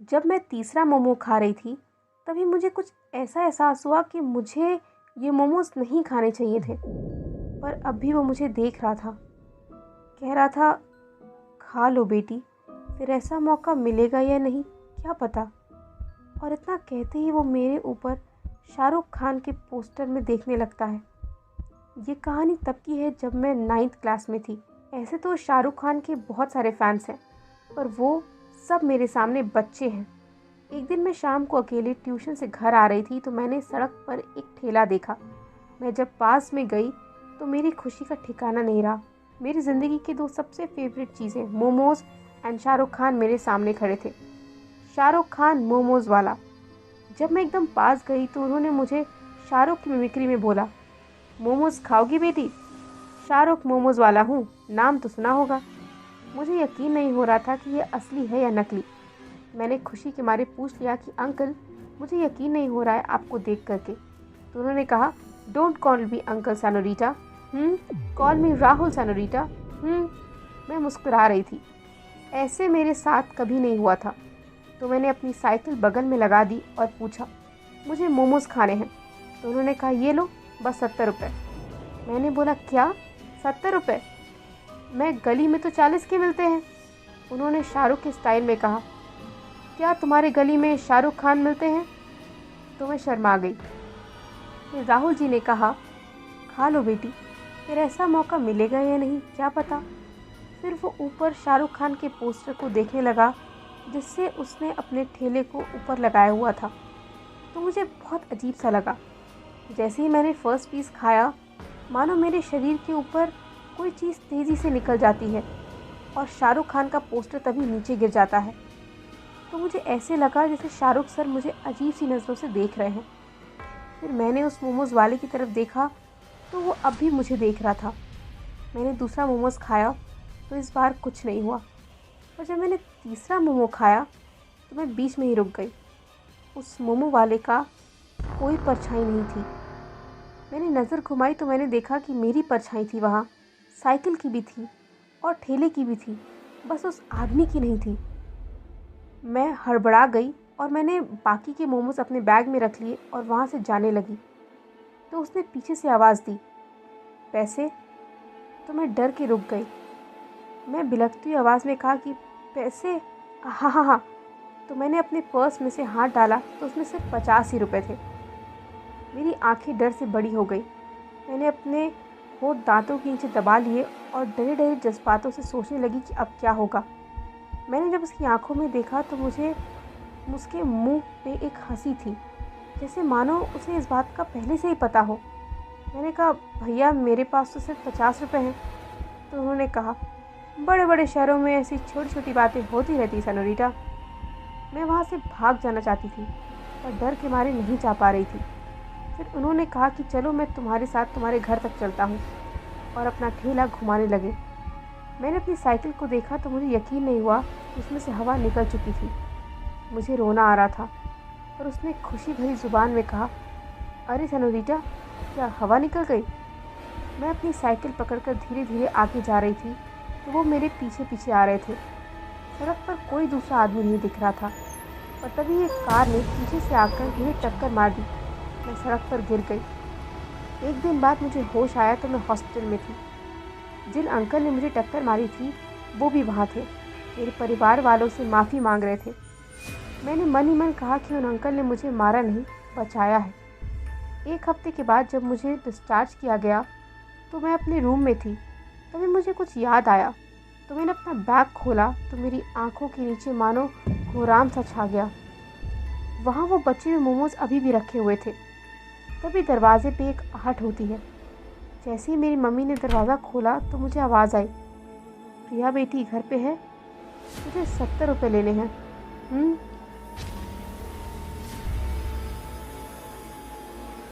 जब मैं तीसरा मोमो खा रही थी तभी मुझे कुछ ऐसा एहसास हुआ कि मुझे ये मोमोज नहीं खाने चाहिए थे। पर अब भी वो मुझे देख रहा था, कह रहा था खा लो बेटी, फिर ऐसा मौका मिलेगा या नहीं क्या पता। और इतना कहते ही वो मेरे ऊपर शाहरुख खान के पोस्टर में देखने लगता है। ये कहानी तब की है जब मैं 9th क्लास में थी। ऐसे तो शाहरुख खान के बहुत सारे फैंस हैं, पर वो सब मेरे सामने बच्चे हैं। एक दिन मैं शाम को अकेले ट्यूशन से घर आ रही थी तो मैंने सड़क पर एक ठेला देखा। मैं जब पास में गई तो मेरी खुशी का ठिकाना नहीं रहा। मेरी ज़िंदगी की दो सबसे फेवरेट चीज़ें मोमोज़ एंड शाहरुख खान मेरे सामने खड़े थे। शाहरुख खान मोमोज़ वाला। जब मैं एकदम पास गई तो उन्होंने मुझे शाहरुख की मिमिक्री में बोला, मोमोज़ खाओगी बेटी? शाहरुख मोमोज़ वाला हूँ, नाम तो सुना होगा। मुझे यकीन नहीं हो रहा था कि ये असली है या नकली। मैंने खुशी के मारे पूछ लिया कि अंकल, मुझे यकीन नहीं हो रहा है आपको देख करके। तो उन्होंने कहा, don't call me uncle senorita, call me Rahul senorita. मैं मुस्कुरा रही थी, ऐसे मेरे साथ कभी नहीं हुआ था। तो मैंने अपनी साइकिल बगल में लगा दी और पूछा, मुझे मोमोज़ खाने हैं। तो उन्होंने कहा, ये लो, बस 70 रुपये। मैंने बोला, क्या 70 रुपये? मैं गली में तो 40 के मिलते हैं। उन्होंने शाहरुख के स्टाइल में कहा, क्या तुम्हारे गली में शाहरुख खान मिलते हैं? तो मैं शर्मा गई। फिर राहुल जी ने कहा, खा लो बेटी, फिर ऐसा मौका मिलेगा या नहीं क्या पता। फिर वो ऊपर शाहरुख खान के पोस्टर को देखने लगा जिससे उसने अपने ठेले को ऊपर लगाया हुआ था। तो मुझे बहुत अजीब सा लगा। जैसे ही मैंने फर्स्ट पीस खाया, मानो मेरे शरीर के ऊपर कोई चीज़ तेज़ी से निकल जाती है और शाहरुख खान का पोस्टर तभी नीचे गिर जाता है। तो मुझे ऐसे लगा जैसे शाहरुख सर मुझे अजीब सी नज़रों से देख रहे हैं। फिर मैंने उस मोमोज़ वाले की तरफ देखा तो वो अब भी मुझे देख रहा था। मैंने दूसरा मोमोज़ खाया तो इस बार कुछ नहीं हुआ। और जब मैंने तीसरा मोमो खाया तो मैं बीच में ही रुक गई। उस मोमो वाले का कोई परछाई नहीं थी। मैंने नज़र घुमाई तो मैंने देखा कि मेरी परछाई थी वहाँ, साइकिल की भी थी और ठेले की भी थी, बस उस आदमी की नहीं थी। मैं हड़बड़ा गई और मैंने बाकी के मोमोज़ अपने बैग में रख लिए और वहाँ से जाने लगी। तो उसने पीछे से आवाज़ दी, पैसे? तो मैं डर के रुक गई। मैं बिलखती हुई आवाज़ में कहा कि पैसे? हाँ हाँ हाँ। तो मैंने अपने पर्स में से हाथ डाला तो उसमें सिर्फ 50 ही रुपये थे। मेरी आंखें डर से बड़ी हो गई। मैंने अपने होंठ दांतों के नीचे दबा लिए और डरे डरे जज्बातों से सोचने लगी कि अब क्या होगा। मैंने जब उसकी आंखों में देखा तो मुझे उसके मुंह पे एक हंसी थी, जैसे मानो उसे इस बात का पहले से ही पता हो। मैंने कहा, भैया मेरे पास तो सिर्फ 50 रुपये हैं। तो उन्होंने कहा, बड़े बड़े शहरों में ऐसी छोटी छोटी बातें होती रहती सैनोरीटा। मैं वहाँ से भाग जाना चाहती थी पर डर के मारे नहीं जा पा रही थी। फिर उन्होंने कहा कि चलो मैं तुम्हारे साथ तुम्हारे घर तक चलता हूँ, और अपना ठेला घुमाने लगे। मैंने अपनी साइकिल को देखा तो मुझे यकीन नहीं हुआ कि उसमें से हवा निकल चुकी थी। मुझे रोना आ रहा था पर उसने खुशी भरी ज़ुबान में कहा, अरे सैनोरीटा, क्या हवा निकल गई? मैं अपनी साइकिल पकड़कर धीरे धीरे आगे जा रही थी तो वो मेरे पीछे पीछे आ रहे थे। सड़क पर कोई दूसरा आदमी नहीं दिख रहा था और तभी एक कार ने पीछे से आकर मुझे टक्कर मार दी। मैं सड़क पर गिर गई। एक दिन बाद मुझे होश आया तो मैं हॉस्पिटल में थी। जिन अंकल ने मुझे टक्कर मारी थी वो भी वहाँ थे। मेरे परिवार वालों से माफ़ी मांग रहे थे। मैंने मन ही मन कहा कि उन अंकल ने मुझे मारा नहीं, बचाया है। एक हफ्ते के बाद जब मुझे डिस्चार्ज किया गया तो मैं अपने रूम में थी। तभी मुझे कुछ याद आया तो मैंने अपना बैग खोला तो मेरी आंखों के नीचे मानो कोहराम सा छा गया। वहाँ वो बचे हुए मोमोज़ अभी भी रखे हुए थे। तभी दरवाजे पे एक आहट होती है। जैसे ही मेरी मम्मी ने दरवाज़ा खोला तो मुझे आवाज़ आई, प्रिया बेटी घर पे है? मुझे 70 रुपये लेने हैं।